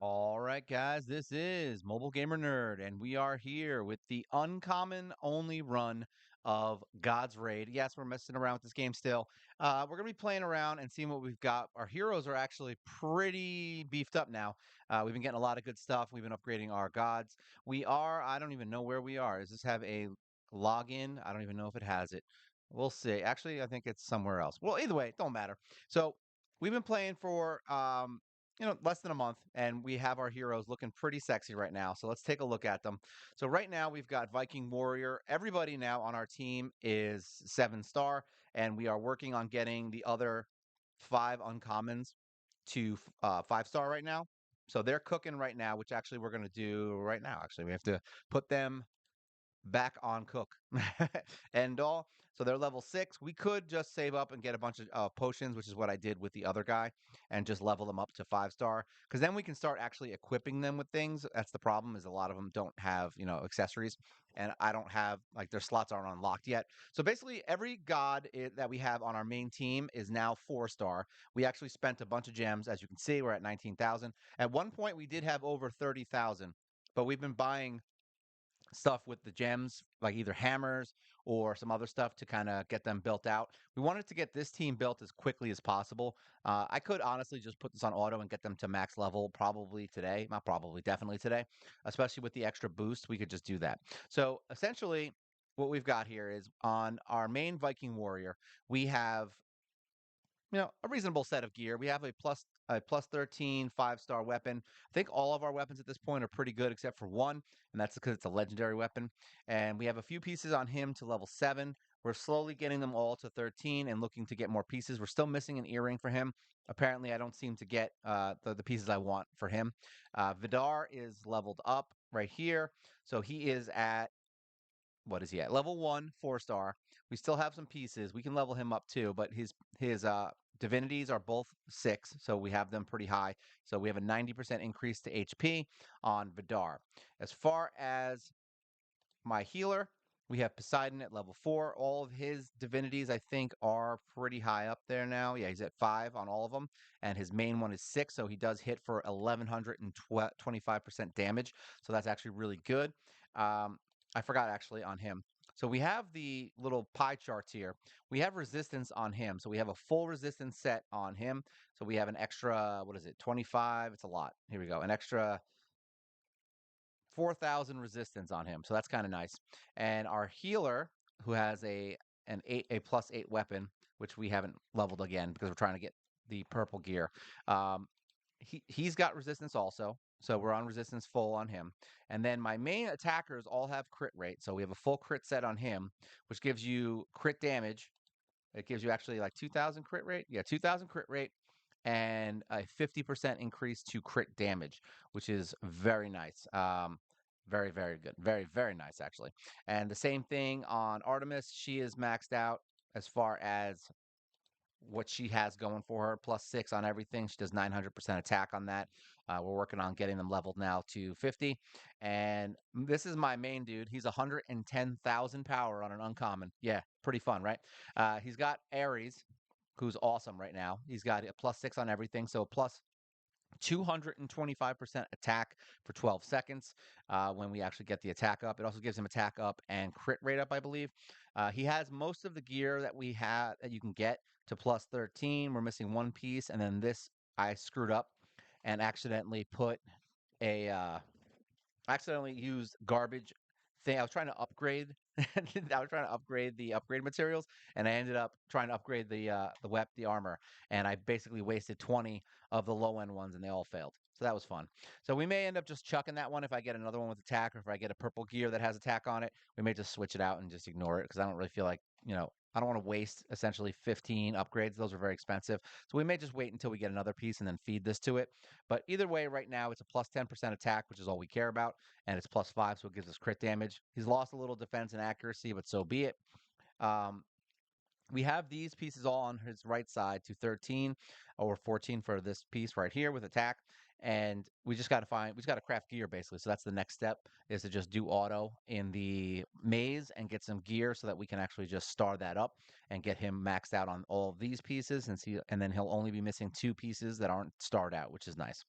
All right, guys, this is Mobile Gamer Nerd, and we are here with the uncommon only run of God's Raid. Yes, we're messing around with this game still. We're going to be playing around and seeing what we've got. Our heroes are actually pretty beefed up now. We've been getting a lot of good stuff. We've been upgrading our gods. I don't even know where we are. Does this have a login? I don't even know if it has it. We'll see. Actually, I think it's somewhere else. Well, either way, it don't matter. So we've been playing for less than a month, and we have our heroes looking pretty sexy right now. So let's take a look at them. So right now we've got Viking Warrior. Everybody now on our team is 7-star, and we are working on getting the other 5 uncommons to 5-star right now. So they're cooking right now, which actually we're going to do right now. Actually, we have to put them back on Cook and all. So they're level 6. We could just save up and get a bunch of potions, which is what I did with the other guy, and just level them up to 5-star. Because then we can start actually equipping them with things. That's the problem, is a lot of them don't have accessories, and I don't have, like, their slots aren't unlocked yet. So basically, every that we have on our main team is now 4-star. We actually spent a bunch of gems, as you can see. We're at 19,000. At one point, we did have over 30,000, but we've been buying stuff with the gems, like either hammers or some other stuff to kind of get them built out. We wanted to get this team built as quickly as possible. I could honestly just put this on auto and get them to max level probably today. Not probably, definitely today, especially with the extra boost. We could just do that. So essentially, what we've got here is on our main Viking warrior, we have a reasonable set of gear. We have a plus 13 5-star weapon. I think all of our weapons at this point are pretty good except for one, and that's because it's a legendary weapon. And we have a few pieces on him to level 7. We're slowly getting them all to 13 and looking to get more pieces. We're still missing an earring for him. Apparently, I don't seem to get the pieces I want for him. Vidar is leveled up right here. So he is at, what is he at? Level 1, 4-star. We still have some pieces. We can level him up too, but his divinities are both 6, so we have them pretty high. So we have a 90% increase to HP on Vidar. As far as my healer, we have Poseidon at level 4. All of his divinities, I think, are pretty high up there now. Yeah, he's at 5 on all of them, and his main one is 6, so he does hit for 1125% damage. So that's actually really good. I forgot actually on him. So we have the little pie charts here. We have resistance on him. So we have a full resistance set on him. So we have an extra, what is it, 25? It's a lot. Here we go. An extra 4,000 resistance on him. So that's kind of nice. And our healer, who has a plus 8 weapon, which we haven't leveled again because we're trying to get the purple gear. Um, he's got resistance also. So we're on resistance full on him. And then my main attackers all have crit rate. So we have a full crit set on him, which gives you crit damage. It gives you actually like 2,000 crit rate. Yeah, 2,000 crit rate and a 50% increase to crit damage, which is very nice. Very, very good. Very, very nice, actually. And the same thing on Artemis. She is maxed out as far as what she has going for her, plus 6 on everything. She does 900% attack on that. We're working on getting them leveled now to 50. And this is my main dude. He's 110,000 power on an uncommon. Yeah, pretty fun, right? He's got Ares, who's awesome right now. He's got a plus 6 on everything, so a plus 225% attack for 12 seconds when we actually get the attack up. It also gives him attack up and crit rate up, I believe. He has most of the gear that we have that you can get to plus 13. We're missing one piece, and then this I screwed up and accidentally put a accidentally used garbage thing. I was trying to upgrade. I was trying to upgrade the upgrade materials, and I ended up trying to upgrade the armor, and I basically wasted 20 of the low end ones, and they all failed. So that was fun. So we may end up just chucking that one if I get another one with attack, or if I get a purple gear that has attack on it. We may just switch it out and just ignore it because I don't really feel like I don't want to waste essentially 15 upgrades. Those are very expensive. So we may just wait until we get another piece and then feed this to it. But either way, right now it's a plus 10% attack, which is all we care about, and it's plus 5, so it gives us crit damage. He's lost a little defense and accuracy, but so be it. Um, we have these pieces all on his right side to 13 or 14 for this piece right here with attack. and we just got to craft gear basically. So that's the next step, is to just do auto in the maze and get some gear so that we can actually just star that up and get him maxed out on all of these pieces, and then he'll only be missing two pieces that aren't starred out, which is nice.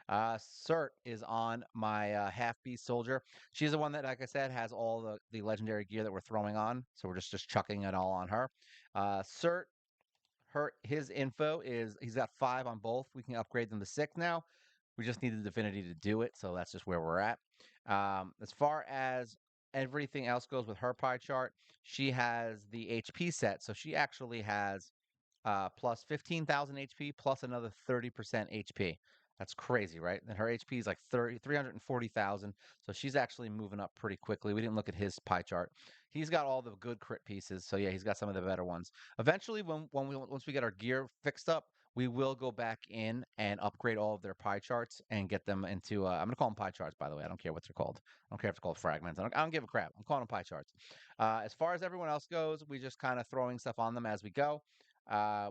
Cert is on my half beast soldier. She's the one that, like I said, has all the legendary gear that we're throwing on, so we're just chucking it all on her. Cert, his info is he's got 5 on both. We can upgrade them to 6 now. We just need the divinity to do it, so that's just where we're at. As far as everything else goes with her pie chart, she has the HP set, so she actually has plus 15,000 HP plus another 30% HP. That's crazy, right? And her HP is like 340,000. So she's actually moving up pretty quickly. We didn't look at his pie chart. He's got all the good crit pieces. So yeah, he's got some of the better ones. Eventually, once we get our gear fixed up, we will go back in and upgrade all of their pie charts and get them into. I'm gonna call them pie charts, by the way. I don't care what they're called. I don't care if it's called fragments. I don't give a crap. I'm calling them pie charts. As far as everyone else goes, we just kind of throwing stuff on them as we go.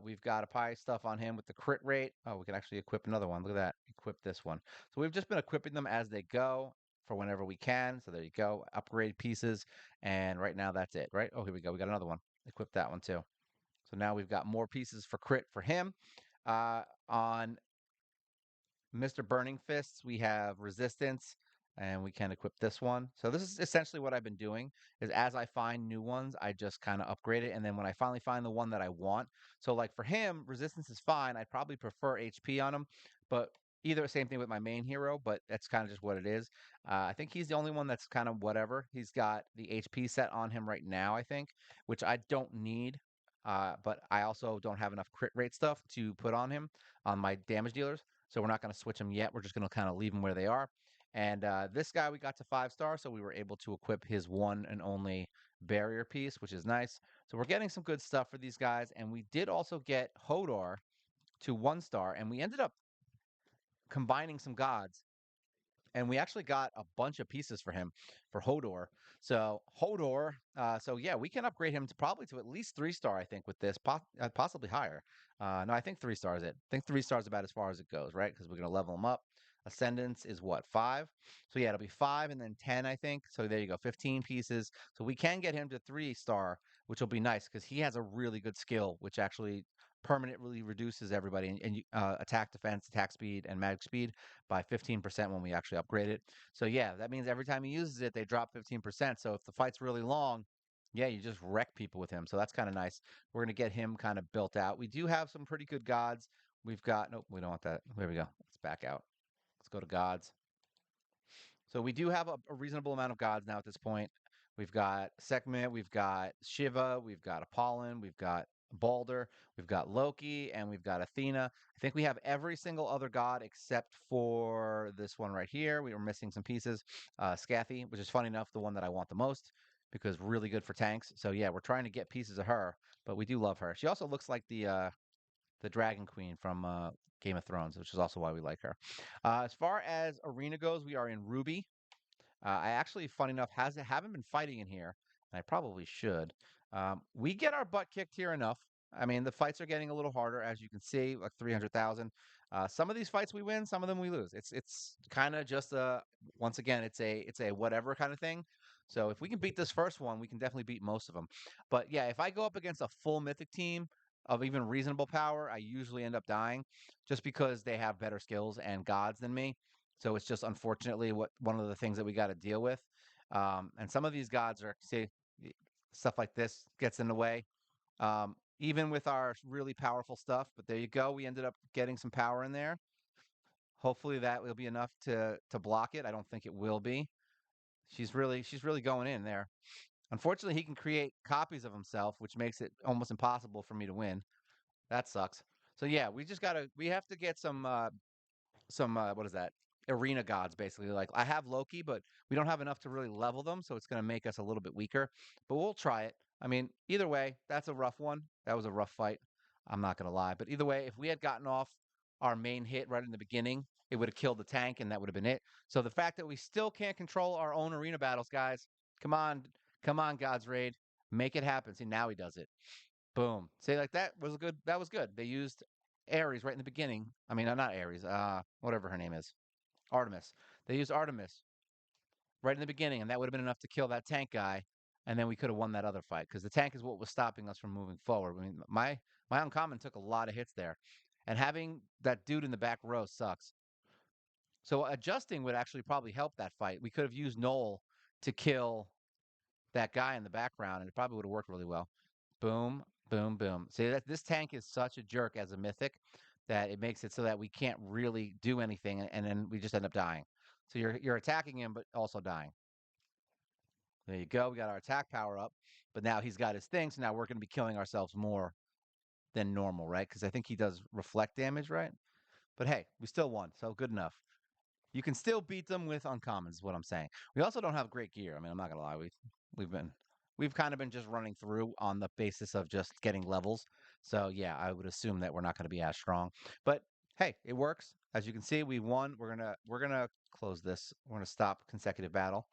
We've got a pie stuff on him with the crit rate. Oh, we can actually equip another one. Look at that. Equip this one. So we've just been equipping them as they go for whenever we can. So there you go. Upgrade pieces. And right now that's it, right? Oh, here we go. We got another one. Equip that one too. So now we've got more pieces for crit for him. On Mr. Burning Fists, we have resistance, and we can equip this one. So this is essentially what I've been doing, is as I find new ones, I just kind of upgrade it. And then when I finally find the one that I want, so like for him, resistance is fine. I'd probably prefer HP on him, but either same thing with my main hero, but that's kind of just what it is. I think he's the only one that's kind of whatever. He's got the HP set on him right now, I think, which I don't need. But I also don't have enough crit rate stuff to put on him on my damage dealers. So we're not going to switch them yet. We're just going to kind of leave them where they are. And this guy we got to 5-star, so we were able to equip his one and only barrier piece, which is nice. So we're getting some good stuff for these guys. And we did also get Hodor to 1-star, and we ended up combining some gods, and we actually got a bunch of pieces for him for Hodor. So Hodor, so yeah, we can upgrade him to probably to at least 3-star, I think, with this, possibly higher. No, I think 3 stars. I think 3 stars about as far as it goes, right? Because we're gonna level him up. Ascendance is what, 5? So yeah, it'll be 5 and then 10, I think. So there you go, 15 pieces. So we can get him to 3-star, which will be nice because he has a really good skill, which actually permanently reduces everybody and attack, defense, attack speed, and magic speed by 15% when we actually upgrade it. So yeah, that means every time he uses it, they drop 15%. So if the fight's really long, yeah, you just wreck people with him. So that's kind of nice. We're going to get him kind of built out. We do have some pretty good gods. We've got, nope, we don't want that. There we go. Let's back out. Let's go to gods. So we do have a reasonable amount of gods now at this point. We've got Sekhmet, we've got Shiva, we've got Apollon, we've got Balder, we've got Loki, and we've got Athena. I think we have every single other god except for this one right here. We were missing some pieces. Scathy, which is funny enough, the one that I want the most because really good for tanks. So yeah, we're trying to get pieces of her, but we do love her. She also looks like the Dragon Queen from Game of Thrones, which is also why we like her. As far as arena goes, we are in Ruby. I actually, funny enough, haven't been fighting in here, and I probably should. We get our butt kicked here enough. I mean, the fights are getting a little harder, as you can see, like 300,000. Some of these fights we win, some of them we lose. It's kind of just a once again, it's a whatever kind of thing. So if we can beat this first one, we can definitely beat most of them. But yeah, if I go up against a full mythic team of even reasonable power, I usually end up dying just because they have better skills and gods than me. So it's just unfortunately what one of the things that we got to deal with. And some of these gods are say stuff like this gets in the way. Even with our really powerful stuff, but there you go. We ended up getting some power in there. Hopefully that will be enough to block it. I don't think it will be. She's really going in there. Unfortunately, he can create copies of himself, which makes it almost impossible for me to win. That sucks. So yeah, we have to get some what is that, arena gods basically. Like I have Loki, but we don't have enough to really level them, so it's going to make us a little bit weaker, but we'll try it. I mean, either way, that's a rough one. That was a rough fight, I'm not going to lie, but either way, if we had gotten off our main hit right in the beginning, it would have killed the tank and that would have been it. So the fact that we still can't control our own arena battles, guys, come on, come on, God's Raid, make it happen. See, now he does it. Boom. Say like that was good. That was good. They used Ares right in the beginning. I mean, not Ares. Whatever her name is, Artemis. They used Artemis right in the beginning, and that would have been enough to kill that tank guy, and then we could have won that other fight because the tank is what was stopping us from moving forward. I mean, my uncommon took a lot of hits there, and having that dude in the back row sucks. So adjusting would actually probably help that fight. We could have used Noel to kill that guy in the background, and it probably would have worked really well. Boom, boom, boom. See that this tank is such a jerk as a mythic that it makes it so that we can't really do anything, and then we just end up dying. So you're attacking him, but also dying. There you go. We got our attack power up, but now he's got his thing. So now we're going to be killing ourselves more than normal, right? Because I think he does reflect damage, right? But hey, we still won, so good enough. You can still beat them with uncommons, is what I'm saying. We also don't have great gear. I mean, I'm not gonna lie, we've been we've kind of been just running through on the basis of just getting levels. So yeah, I would assume that we're not gonna be as strong. But hey, it works. As you can see, we won. We're gonna close this. We're gonna stop consecutive battle.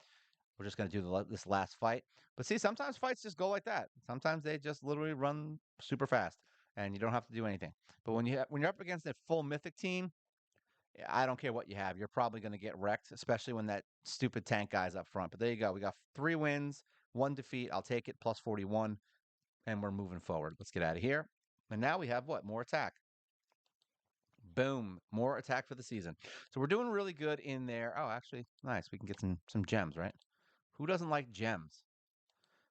We're just gonna do this last fight. But see, sometimes fights just go like that. Sometimes they just literally run super fast, and you don't have to do anything. But when you're up against a full mythic team, I don't care what you have. You're probably going to get wrecked, especially when that stupid tank guy's up front. But there you go. We got 3 wins, 1 defeat. I'll take it, plus 41, and we're moving forward. Let's get out of here. And now we have what? More attack. Boom. More attack for the season. So we're doing really good in there. Oh, actually, nice. We can get some gems, right? Who doesn't like gems?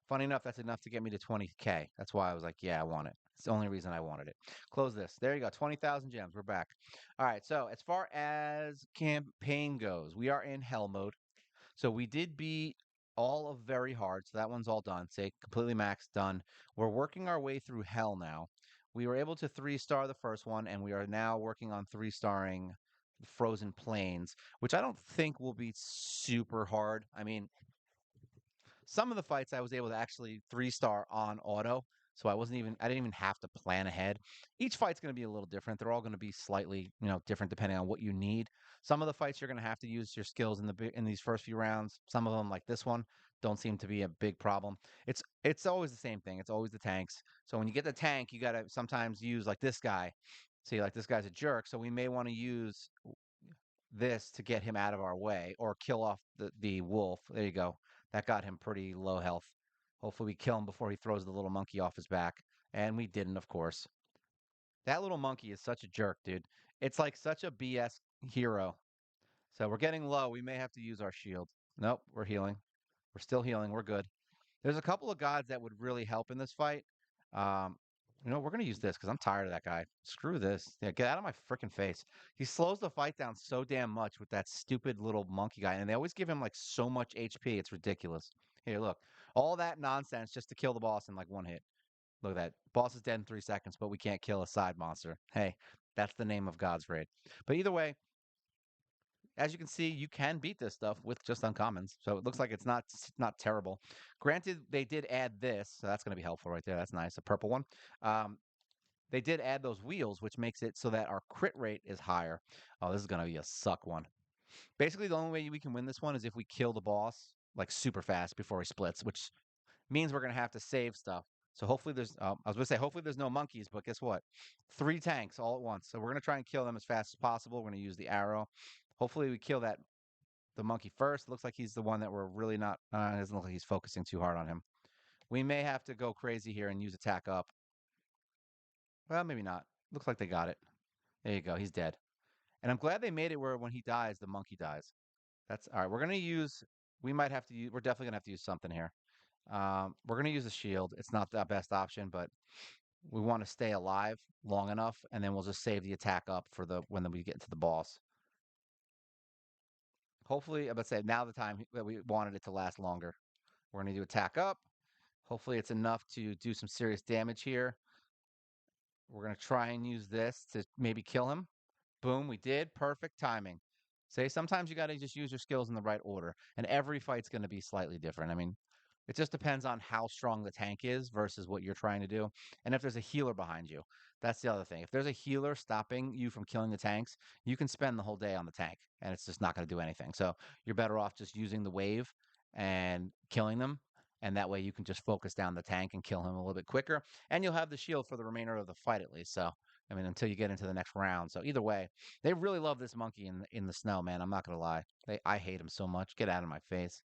Funny enough, that's enough to get me to 20K. That's why I was like, yeah, I want it. It's the only reason I wanted it. Close this. There you go. 20,000 gems. We're back. All right. So, as far as campaign goes, we are in hell mode. So, we did beat all of very hard. So, that one's all done. Say completely maxed, done. We're working our way through hell now. We were able to 3-star the first one, and we are now working on 3-starring Frozen Plains, which I don't think will be super hard. I mean, some of the fights I was able to actually 3-star on auto. So I didn't even have to plan ahead. Each fight's going to be a little different. They're all going to be slightly, different depending on what you need. Some of the fights you're going to have to use your skills in these first few rounds. Some of them, like this one, don't seem to be a big problem. It's always the same thing. It's always the tanks. So when you get the tank, you got to sometimes use like this guy. See, like this guy's a jerk, so we may want to use this to get him out of our way or kill off the wolf. There you go. That got him pretty low health. Hopefully we kill him before he throws the little monkey off his back. And we didn't, of course. That little monkey is such a jerk, dude. It's like such a BS hero. So we're getting low. We may have to use our shield. Nope, we're healing. We're still healing. We're good. There's a couple of gods that would really help in this fight. Um, we're gonna use this because I'm tired of that guy. Screw this. Yeah, get out of my freaking face. He slows the fight down so damn much with that stupid little monkey guy, and they always give him like so much HP. It's ridiculous. Here, look, all that nonsense just to kill the boss in like one hit. Look at that. Boss is dead in 3 seconds, but we can't kill a side monster. Hey, that's the name of God's raid. But either way, as you can see, you can beat this stuff with just uncommons. So it looks like it's not terrible. Granted, they did add this, so that's going to be helpful right there. That's nice, a purple one. Um, they did add those wheels, which makes it so that our crit rate is higher. Oh, this is going to be a suck one. Basically, the only way we can win this one is if we kill the boss like super fast before he splits, which means we're going to have to save stuff. So hopefully I was going to say, hopefully there's no monkeys, but guess what? 3 tanks all at once. So we're going to try and kill them as fast as possible. We're going to use the arrow. Hopefully we kill the monkey first. Looks like he's the one that we're really not. It doesn't look like he's focusing too hard on him. We may have to go crazy here and use attack up. Well, maybe not. Looks like they got it. There you go. He's dead. And I'm glad they made it where when he dies, the monkey dies. That's all right. We're gonna use. We might have to use. We're definitely gonna have to use something here. We're gonna use a shield. It's not the best option, but we want to stay alive long enough, and then we'll just save the attack up for the when we get to the boss. Hopefully, I'm about to say now the time that we wanted it to last longer. We're going to do attack up. Hopefully it's enough to do some serious damage here. We're going to try and use this to maybe kill him. Boom, we did. Perfect timing. Say sometimes you got to just use your skills in the right order, and every fight's going to be slightly different. I mean, it just depends on how strong the tank is versus what you're trying to do. And if there's a healer behind you, that's the other thing. If there's a healer stopping you from killing the tanks, you can spend the whole day on the tank and it's just not going to do anything. So you're better off just using the wave and killing them. And that way you can just focus down the tank and kill him a little bit quicker. And you'll have the shield for the remainder of the fight at least. So I mean, until you get into the next round. So either way, they really love this monkey in the snow, man. I'm not gonna lie. I hate him so much. Get out of my face.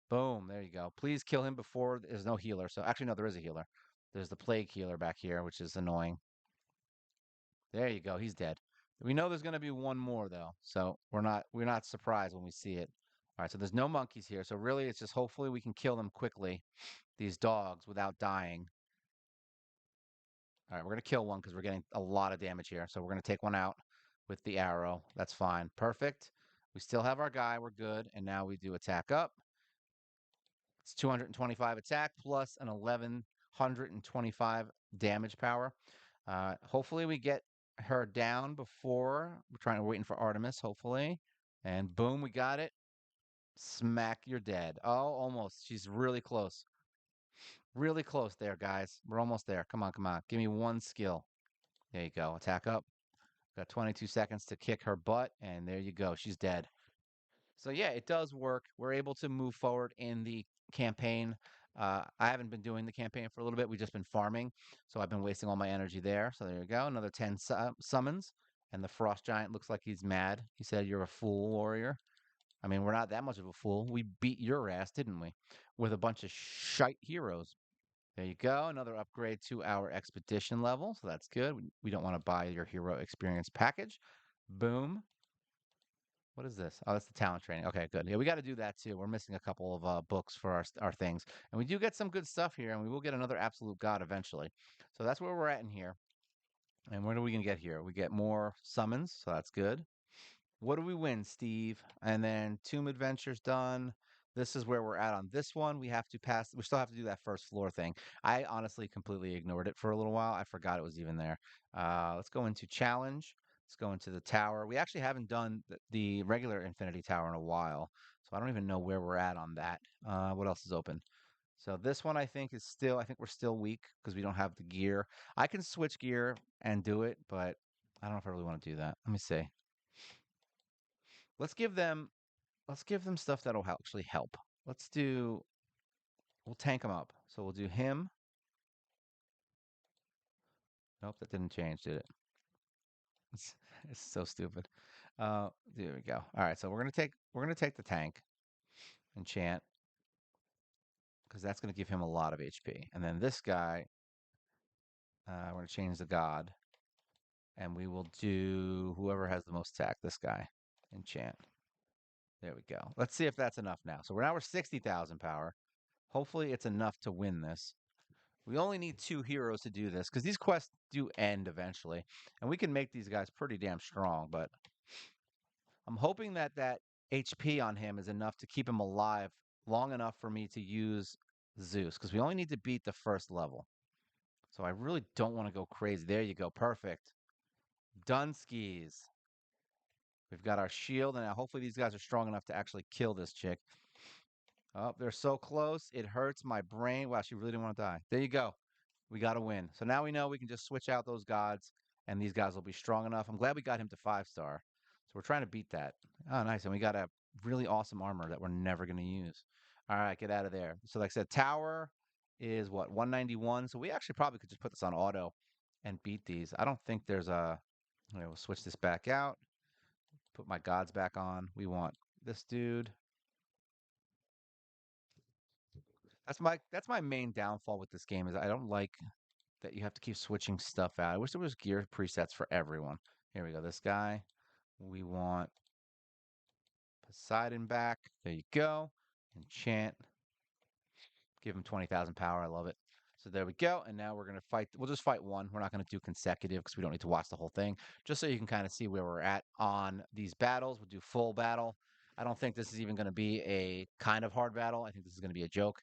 Boom. There you go. Please kill him before there's no healer. So actually, no, there is a healer. There's the plague healer back here, which is annoying. There you go. He's dead. We know there's going to be one more though, so we're not surprised when we see it. All right, so there's no monkeys here, so really it's just hopefully we can kill them quickly, these dogs, without dying. All right, we're going to kill one because we're getting a lot of damage here. So we're going to take one out with the arrow. That's fine. Perfect. We still have our guy. We're good. And now we do attack up. It's 225 attack plus an 1125 damage power. Hopefully we get her down before we're trying to waiting for Artemis, hopefully. And boom, we got it. Smack, you're dead. Oh, almost. She's really close. Really close there, guys. We're almost there. Come on, come on. Give me one skill. There you go. Attack up. Got 22 seconds to kick her butt, and there you go. She's dead. So yeah, it does work. We're able to move forward in the campaign. I haven't been doing the campaign for a little bit. We've just been farming, so I've been wasting all my energy there. So there you go, another 10 summons, and the frost giant looks like he's mad. He said, "You're a fool, warrior." I mean, we're not that much of a fool. We beat your ass, didn't we? With a bunch of shite heroes. There you go, another upgrade to our expedition level, so that's good. We don't want to buy your hero experience package. Boom. What is this? Oh, that's the talent training. Okay, good. Yeah, we got to do that too. We're missing a couple of books for our things, and we do get some good stuff here, and we will get another absolute god eventually. So that's where we're at in here. And what are we gonna get here? We get more summons, so that's good. What do we win, Steve? And then Tomb Adventures done. This is where we're at on this one. We have to pass. We still have to do that first floor thing. I honestly completely ignored it for a little while. I forgot it was even there. Let's go into challenge. Let's go into the tower. We actually haven't done the regular Infinity Tower in a while, so I don't even know where we're at on that. What else is open? So this one I think is still. I think we're still weak because we don't have the gear. I can switch gear and do it, but I don't know if I really want to do that. Let me see. Let's give them stuff that'll actually help. Let's do we'll tank them up. So we'll do him. Nope, that didn't change, did it? It's, it's so stupid. There we go. All right, so we're gonna take the tank enchant because that's gonna give him a lot of HP. And then this guy, we're gonna change the god, and we will do whoever has the most attack. This guy, enchant. There we go. Let's see if that's enough now. So we're 60,000 power. Hopefully, it's enough to win this. We only need 2 heroes to do this because these quests do end eventually, and we can make these guys pretty damn strong. But I'm hoping that that HP on him is enough to keep him alive long enough for me to use Zeus because we only need to beat the first level. So I really don't want to go crazy. There you go. Perfect. Done skis. We've got our shield, and now hopefully these guys are strong enough to actually kill this chick. Oh, they're so close. It hurts my brain. Wow, she really didn't want to die. There you go. We got to win. So now we know we can just switch out those gods, and these guys will be strong enough. I'm glad we got him to 5-star. So we're trying to beat that. Oh, nice. And we got a really awesome armor that we're never going to use. All right, get out of there. So like I said, tower is what, 191. So we actually probably could just put this on auto and beat these. I don't think there's a... Okay, we'll switch this back out. Put my gods back on. We want this dude. That's my main downfall with this game is I don't like that you have to keep switching stuff out. I wish there was gear presets for everyone. Here we go. This guy. We want Poseidon back. There you go. Enchant. Give him 20,000 power. I love it. So there we go. And now we're going to fight. We'll just fight one. We're not going to do consecutive because we don't need to watch the whole thing. Just so you can kind of see where we're at on these battles. We'll do full battle. I don't think this is even going to be a kind of hard battle. I think this is going to be a joke.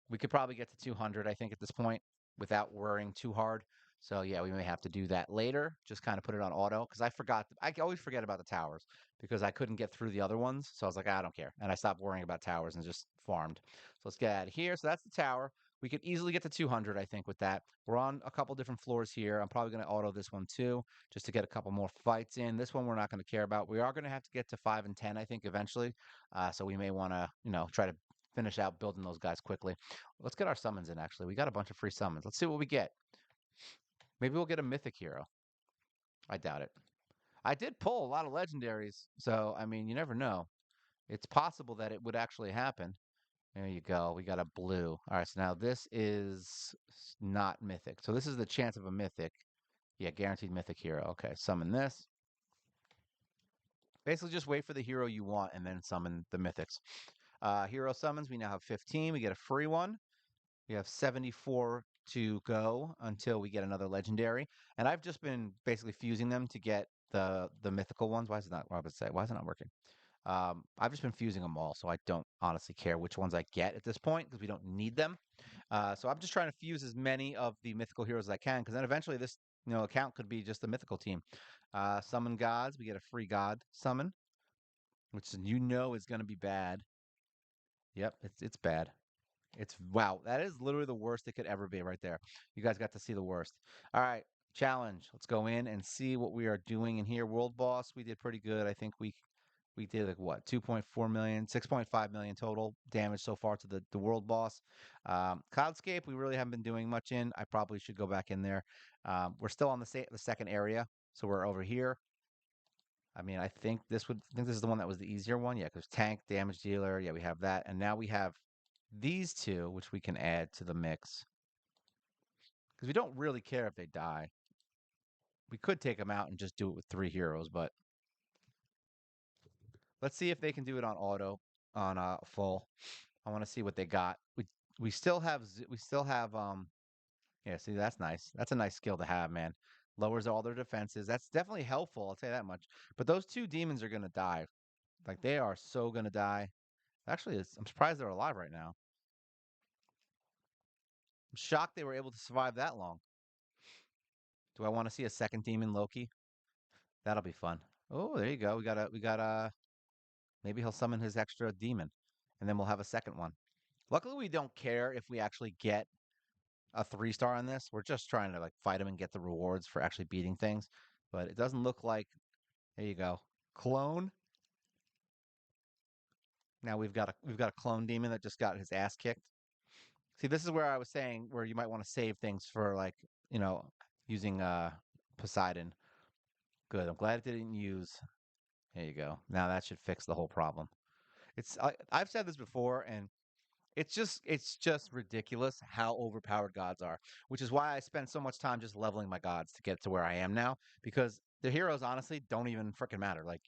We could probably get to 200, I think, at this point without worrying too hard. So yeah, we may have to do that later. Just kind of put it on auto because I forgot. I always forget about the towers because I couldn't get through the other ones. So I was like, I don't care, and I stopped worrying about towers and just farmed. So let's get out of here. So that's the tower. We could easily get to 200, I think, with that. We're on a couple different floors here. I'm probably going to auto this one too, just to get a couple more fights in. This one we're not going to care about. We are going to have to get to 5 and 10, I think, eventually. So we may want to, try to finish out building those guys quickly. Let's get our summons in, actually. We got a bunch of free summons. Let's see what we get. Maybe we'll get a mythic hero. I doubt it. I did pull a lot of legendaries, so I mean, you never know. It's possible that it would actually happen. There you go. We got a blue. All right, so now this is not mythic. So this is the chance of a mythic. Yeah, guaranteed mythic hero. Okay, summon this. Basically, just wait for the hero you want and then summon the mythics. Hero summons, we now have 15. We get a free one. We have 74 to go until we get another legendary. And I've just been basically fusing them to get the mythical ones. Why is it not? What I would say? Why is it not working? I've just been fusing them all, so I don't honestly care which ones I get at this point because we don't need them. So I'm just trying to fuse as many of the mythical heroes as I can because then eventually this account could be just a mythical team. Summon gods, we get a free god summon, which is going to be bad. Yep, it's bad. It's wow, that is literally the worst it could ever be right there. You guys got to see the worst. All right, challenge. Let's go in and see what we are doing in here. World boss, we did pretty good. I think we did like what 2.4 million, 6.5 million total damage so far to the world boss. Cloudscape, we really haven't been doing much in. I probably should go back in there. We're still on the second area, so we're over here. I mean, I think this is the one that was the easier one. Yeah, because tank, damage dealer. Yeah, we have that. And now we have these two, which we can add to the mix. Because we don't really care if they die. We could take them out and just do it with 3 heroes, but let's see if they can do it on auto, on full. I want to see what they got. We still have yeah, see that's nice. That's a nice skill to have, man. Lowers all their defenses. That's definitely helpful, I'll tell you that much. But those two demons are gonna die. Like they are so gonna die. Actually, I'm surprised they're alive right now. I'm shocked they were able to survive that long. Do I want to see a second demon Loki? That'll be fun. Oh, there you go. We got a maybe he'll summon his extra demon, and then we'll have a second one. Luckily, we don't care if we actually get a 3 star on this. We're just trying to like fight him and get the rewards for actually beating things. But it doesn't look like. There you go. Clone. Now we've got a clone demon that just got his ass kicked. See, this is where I was saying where you might want to save things for like you know using Poseidon. Good. I'm glad it didn't use. There you go. Now that should fix the whole problem. I've said this before, and it's just ridiculous how overpowered gods are, which is why I spend so much time just leveling my gods to get to where I am now because the heroes honestly don't even freaking matter. Like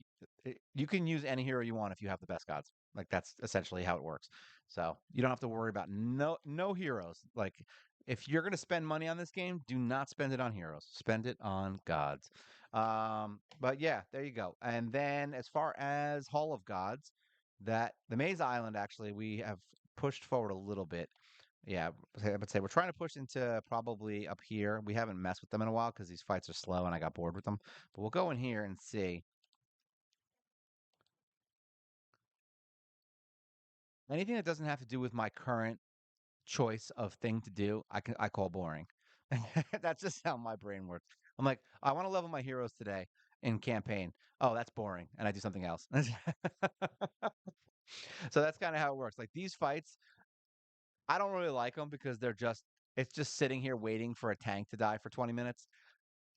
you can use any hero you want if you have the best gods. Like that's essentially how it works. So you don't have to worry about no heroes. Like if you're gonna spend money on this game, do not spend it on heroes. Spend it on gods. But yeah, there you go. And then as far as Hall of Gods, that the Maze Island actually we have pushed forward a little bit. Yeah, I would say we're trying to push into probably up here. We haven't messed with them in a while because these fights are slow and I got bored with them. But we'll go in here and see. Anything that doesn't have to do with my current choice of thing to do, I call boring. That's just how my brain works. I'm like, I want to level my heroes today in campaign. Oh, that's boring, and I do something else. So that's kind of how it works. Like these fights, I don't really like them because it's just sitting here waiting for a tank to die for 20 minutes.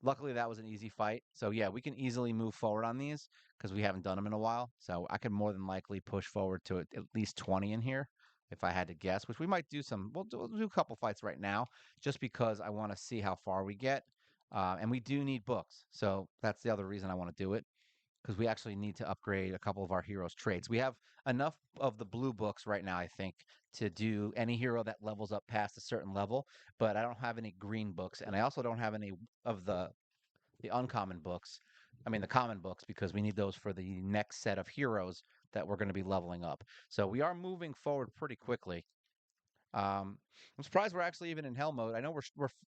Luckily, that was an easy fight. So yeah, we can easily move forward on these because we haven't done them in a while. So I could more than likely push forward to at least 20 in here if I had to guess, which we might do some. We'll do a couple fights right now just because I want to see how far we get. And we do need books. So that's the other reason I want to do it because we actually need to upgrade a couple of our heroes' traits. We have enough of the blue books right now, I think, to do any hero that levels up past a certain level, but I don't have any green books, and I also don't have any of the uncommon books. I mean, the common books because we need those for the next set of heroes that we're going to be leveling up. So we are moving forward pretty quickly. I'm surprised we're actually even in hell mode. I know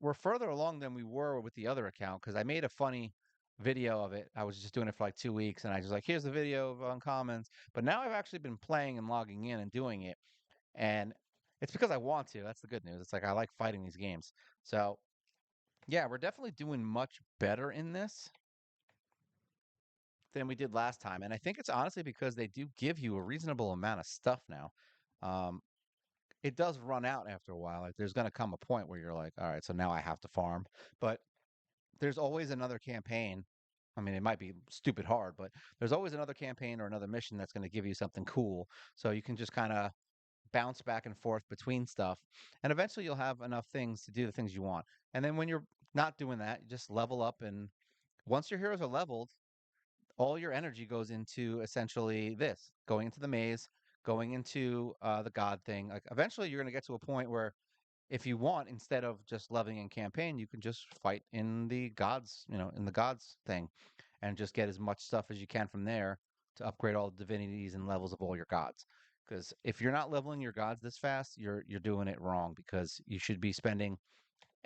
we're further along than we were with the other account because I made a funny video of it. I was just doing it for like 2 weeks, and I just like here's the video of uncommons. But now I've actually been playing and logging in and doing it, and it's because I want to. That's the good news. It's like I like fighting these games. So yeah, we're definitely doing much better in this than we did last time, and I think it's honestly because they do give you a reasonable amount of stuff now. Um, it does run out after a while. Like there's going to come a point where you're like, all right, so now I have to farm. But there's always another campaign. I mean, it might be stupid hard, but there's always another campaign or another mission that's going to give you something cool. So you can just kind of bounce back and forth between stuff, and eventually you'll have enough things to do the things you want. And then when you're not doing that, you just level up. And once your heroes are leveled, all your energy goes into essentially this going into the maze, going into the god thing. Like eventually, you're going to get to a point where if you want, instead of just leveling in campaign, you can just fight in the gods, in the gods thing, and just get as much stuff as you can from there to upgrade all the divinities and levels of all your gods. Because if you're not leveling your gods this fast, you're doing it wrong. Because you should be spending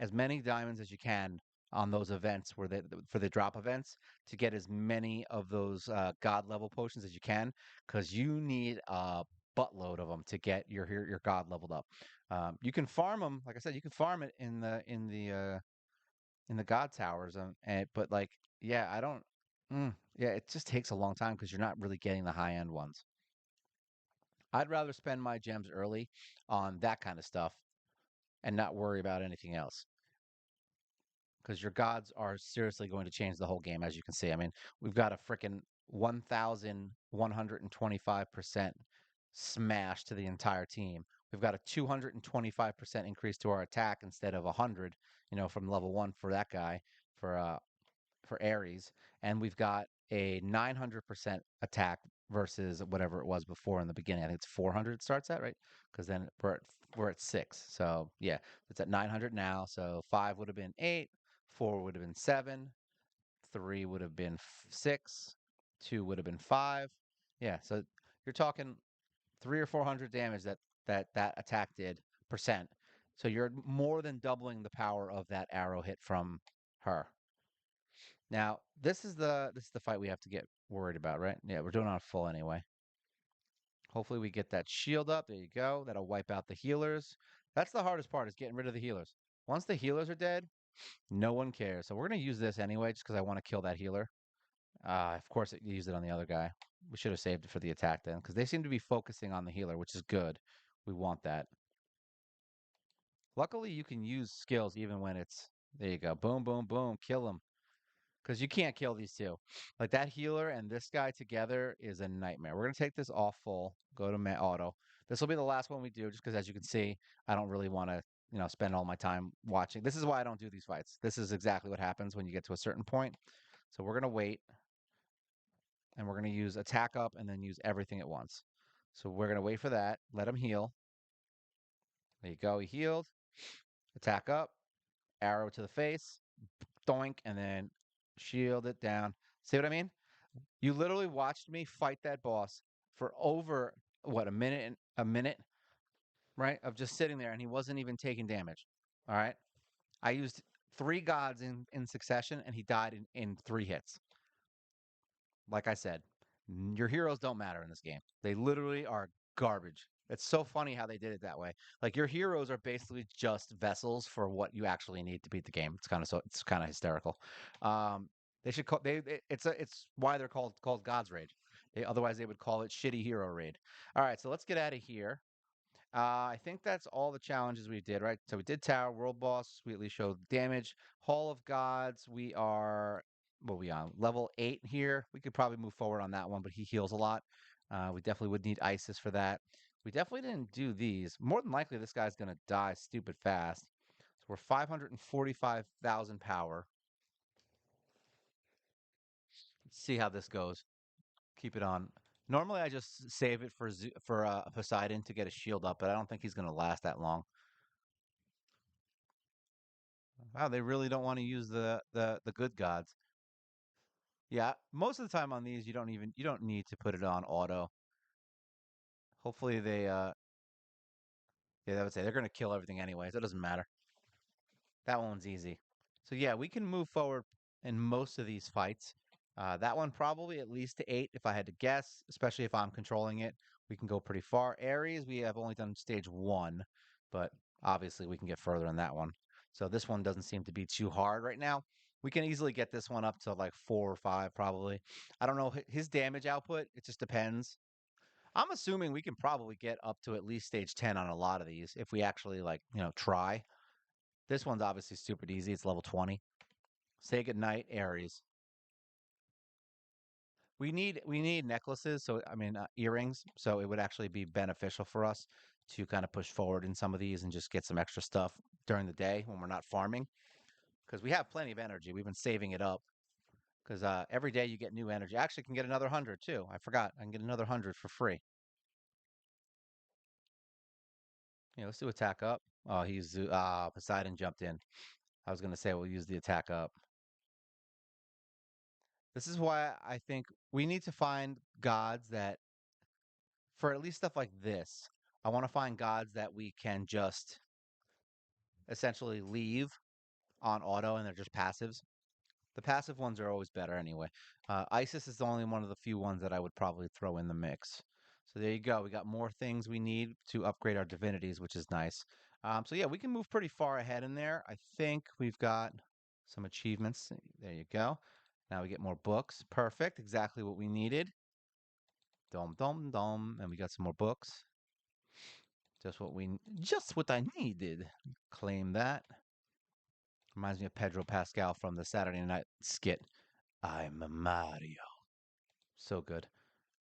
as many diamonds as you can on those events where for the drop events to get as many of those god level potions as you can, because you need a buttload of them to get your god leveled up. You can farm them, like I said, you can farm it in the god towers, but like, yeah, I don't. Yeah, it just takes a long time because you're not really getting the high end ones. I'd rather spend my gems early on that kind of stuff and not worry about anything else, because your gods are seriously going to change the whole game, as you can see. I mean, we've got a freaking 1,125% smash to the entire team. We've got a 225% increase to our attack instead of 100, from level 1 for that guy, for uh for Ares, and we've got a 900% attack versus whatever it was before in the beginning. I think it's 400 starts at, right? Because then we're at 6. So yeah, it's at 900 now. So 5 would have been 8, 4 would have been 7, 3 would have been 6, 2 would have been 5. Yeah, so you're talking 3 or 400 damage that attack did percent. So you're more than doubling the power of that arrow hit from her. Now, this is the fight we have to get worried about, right? Yeah, we're doing it on full anyway. Hopefully we get that shield up. There you go. That'll wipe out the healers. That's the hardest part, is getting rid of the healers. Once the healers are dead, no one cares. So we're gonna use this anyway, just because I want to kill that healer. Of course, it used it on the other guy. We should have saved it for the attack then, because they seem to be focusing on the healer, which is good. We want that. Luckily, you can use skills even when it's there. You go. Boom, boom, boom. Kill him. Because you can't kill these two. Like that healer and this guy together is a nightmare. We're gonna take this off full, go to auto. This will be the last one we do, just because as you can see, I don't really want to, spend all my time watching. This is why I don't do these fights. This is exactly what happens when you get to a certain point. So we're gonna wait, and we're gonna use attack up and then use everything at once. So we're gonna wait for that. Let him heal. There you go. He healed. Attack up. Arrow to the face. Doink, and then shield it down. See what I mean? You literally watched me fight that boss for over what, a minute, right? Of just sitting there, and he wasn't even taking damage. All right. I used three gods in succession, and he died in 3 hits. Like I said, your heroes don't matter in this game. They literally are garbage. It's so funny how they did it that way. Like your heroes are basically just vessels for what you actually need to beat the game. It's kind of hysterical. Um, they should call it's why they're called God's Raid. Otherwise they would call it Shitty Hero Raid. All right, so let's get out of here. I think that's all the challenges we did, right? So we did Tower, World Boss, we at least showed damage. Hall of Gods, we are, what we on? Level 8 here. We could probably move forward on that one, but he heals a lot. We definitely would need Isis for that. We definitely didn't do these. More than likely, this guy's going to die stupid fast. So we're 545,000 power. Let's see how this goes. Keep it on. Normally, I just save it for Poseidon to get a shield up, but I don't think he's going to last that long. Wow, they really don't want to use the good gods. Yeah, most of the time on these you don't need to put it on auto. Hopefully they yeah, I would say they're gonna kill everything anyway, so it doesn't matter. That one's easy. So yeah, we can move forward in most of these fights. That one probably at least to 8 if I had to guess, especially if I'm controlling it. We can go pretty far. Ares, we have only done stage 1, but obviously we can get further in that one. So this one doesn't seem to be too hard right now. We can easily get this one up to like 4 or 5 probably. I don't know his damage output, it just depends. I'm assuming we can probably get up to at least stage 10 on a lot of these if we actually like, try. This one's obviously stupid easy. It's level 20. Say goodnight, Ares. We need necklaces, so I mean earrings. So it would actually be beneficial for us to kind of push forward in some of these and just get some extra stuff during the day when we're not farming because we have plenty of energy. We've been saving it up because every day you get new energy. I actually can get another 100 too. I forgot. I can get another 100 for free. Yeah, let's do attack up. Oh, Poseidon jumped in. I was gonna say we'll use the attack up. This is why I think we need to find gods that, for at least stuff like this, I want to find gods that we can just essentially leave on auto and they're just passives. The passive ones are always better anyway. Isis is the only one of the few ones that I would probably throw in the mix. So there you go. We got more things we need to upgrade our divinities, which is nice. So yeah, we can move pretty far ahead in there. I think we've got some achievements. There you go. Now we get more books. Perfect. Exactly what we needed. Dom dom dom. And we got some more books. Just what I needed. Claim that. Reminds me of Pedro Pascal from the Saturday Night skit. I'm Mario. So good.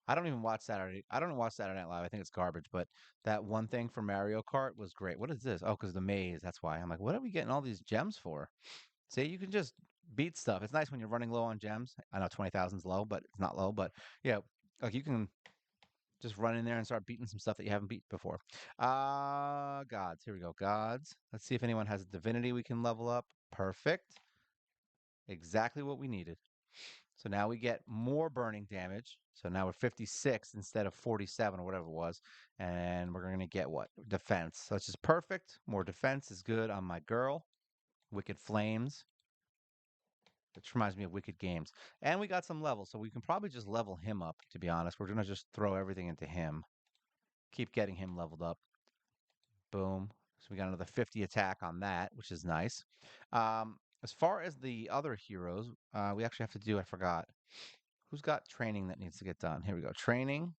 I don't watch Saturday Night Live. I think it's garbage, but that one thing for Mario Kart was great. What is this? Oh, because the maze. That's why. I'm like, what are we getting all these gems for? See, you can just beat stuff. It's nice when you're running low on gems. I know 20,000 is low, but it's not low. But yeah, like you can just run in there and start beating some stuff that you haven't beat before. Gods. Here we go. Gods. Let's see if anyone has a divinity we can level up. Perfect. Exactly what we needed. So now we get more burning damage. So now we're 56 instead of 47 or whatever it was. And we're going to get what? Defense. So it's just perfect. More defense is good on my girl. Wicked Flames. Which reminds me of Wicked Games. And we got some levels. So we can probably just level him up, to be honest. We're going to just throw everything into him. Keep getting him leveled up. Boom. So we got another 50 attack on that, which is nice. As far as the other heroes, we actually have to do, I forgot. Who's got training that needs to get done? Here we go. Training.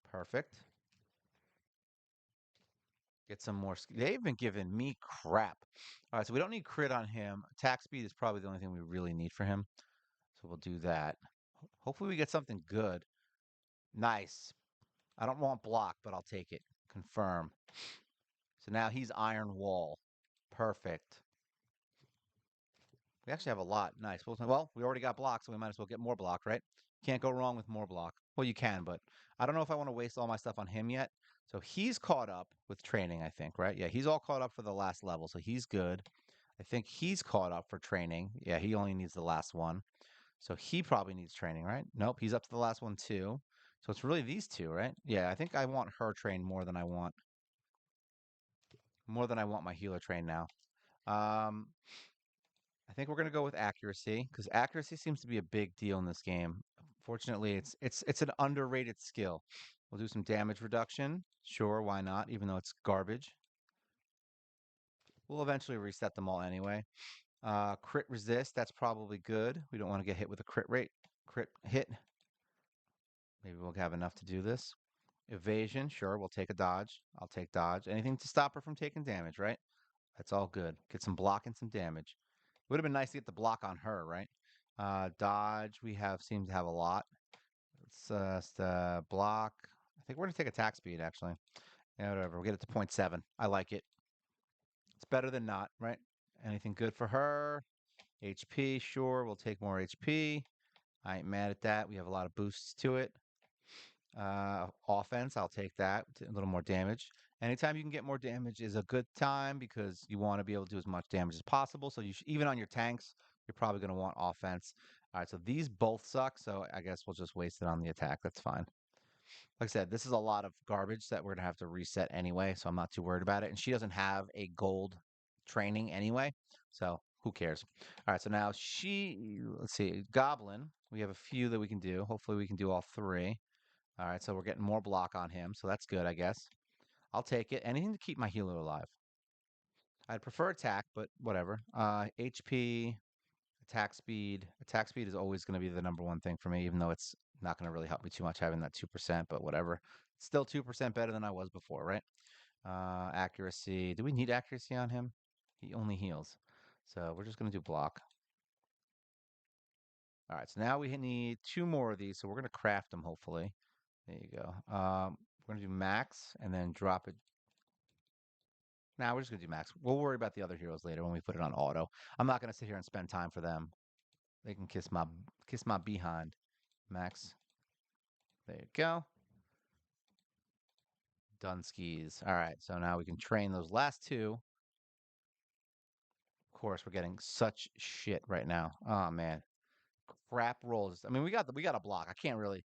Perfect. Get some more. They've been giving me crap. All right, so we don't need crit on him. Attack speed is probably the only thing we really need for him. So we'll do that. Hopefully we get something good. Nice. I don't want block, but I'll take it. Confirm. So now he's Iron Wall. Perfect. We actually have a lot. Nice. Well, we already got block, so we might as well get more block, right? Can't go wrong with more block. Well, you can, but I don't know if I want to waste all my stuff on him yet. So he's caught up with training, I think, right? Yeah, he's all caught up for the last level, so he's good. I think he's caught up for training. Yeah, he only needs the last one. So he probably needs training, right? Nope, he's up to the last one too. So it's really these two, right? Yeah, I think I want her trained more than I want my healer trained now. Um, I think we're gonna go with accuracy because accuracy seems to be a big deal in this game. Fortunately, it's an underrated skill. We'll do some damage reduction. Sure, why not? Even though it's garbage. We'll eventually reset them all anyway. Crit resist, that's probably good. We don't want to get hit with a crit hit. Maybe we'll have enough to do this. Evasion, sure, we'll take a dodge. I'll take dodge. Anything to stop her from taking damage, right? That's all good. Get some block and some damage. Would have been nice to get the block on her, right? Dodge, seem to have a lot. Let's block. I think we're gonna take attack speed actually. Yeah, whatever. We'll get it to 0.7. I like it. It's better than not, right? Anything good for her? HP, sure. We'll take more HP. I ain't mad at that. We have a lot of boosts to it. Offense, I'll take that. A little more damage. Anytime you can get more damage is a good time because you want to be able to do as much damage as possible. So even on your tanks, you're probably going to want offense. All right, so these both suck. So I guess we'll just waste it on the attack. That's fine. Like I said, this is a lot of garbage that we're going to have to reset anyway. So I'm not too worried about it. And she doesn't have a gold training anyway. So who cares? All right, so now let's see, Goblin. We have a few that we can do. Hopefully we can do all three. All right, so we're getting more block on him, so that's good, I guess. I'll take it. Anything to keep my healer alive. I'd prefer attack, but whatever. HP, attack speed. Attack speed is always going to be the number one thing for me, even though it's not going to really help me too much having that 2%, but whatever. Still 2% better than I was before, right? Accuracy. Do we need accuracy on him? He only heals. So we're just going to do block. All right, so now we need two more of these. So we're gonna craft them hopefully. There you go. We're gonna do max and then drop it. Now we're just gonna do max. We'll worry about the other heroes later when we put it on auto. I'm not gonna sit here and spend time for them. They can kiss my behind. Max. There you go. Done skis. All right, so now we can train those last two. Of course, we're getting such shit right now. Oh man, crap rolls. I mean, we got a block. I can't really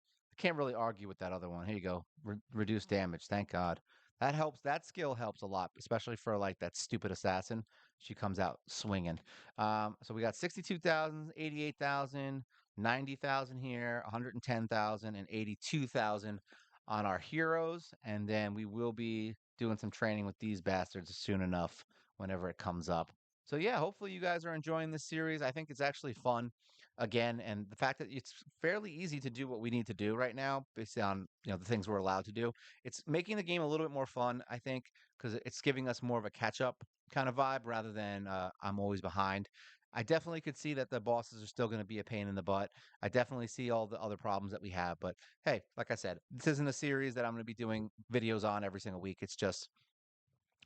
argue with that other one. Here you go. Reduce damage. Thank God. That helps. That skill helps a lot, especially for like that stupid assassin. She comes out swinging. So we got 62,000, 88,000, 90,000 here, 110,000, and 82,000 on our heroes, and then we will be doing some training with these bastards soon enough whenever it comes up. So yeah, hopefully you guys are enjoying this series. I think it's actually fun again, and the fact that it's fairly easy to do what we need to do right now based on the things we're allowed to do. It's making the game a little bit more fun, I think, because it's giving us more of a catch up kind of vibe rather than I'm always behind. I definitely could see that the bosses are still going to be a pain in the butt. I definitely see all the other problems that we have, but hey, like I said, this isn't a series that I'm going to be doing videos on every single week. It's just,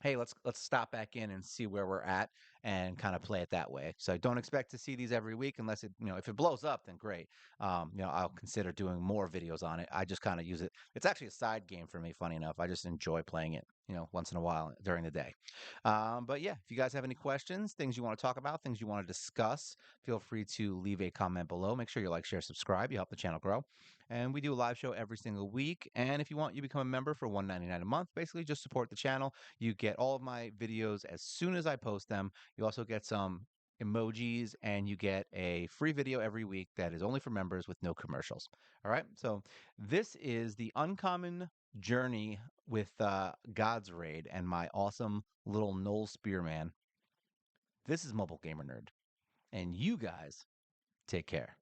hey, let's stop back in and see where we're at and kind of play it that way. So don't expect to see these every week unless if it blows up, then great. I'll consider doing more videos on it. I just kind of use it. It's actually a side game for me, funny enough. I just enjoy playing it, once in a while during the day. But yeah, if you guys have any questions, things you want to talk about, things you want to discuss, feel free to leave a comment below. Make sure you like, share, subscribe. You help the channel grow. And we do a live show every single week. And if you want, you become a member for $1.99 a month. Basically, just support the channel. You get all of my videos as soon as I post them. You also get some emojis and you get a free video every week that is only for members with no commercials. All right. So this is the uncommon journey with God's Raid and my awesome little Knoll Spearman. This is Mobile Gamer Nerd. And you guys take care.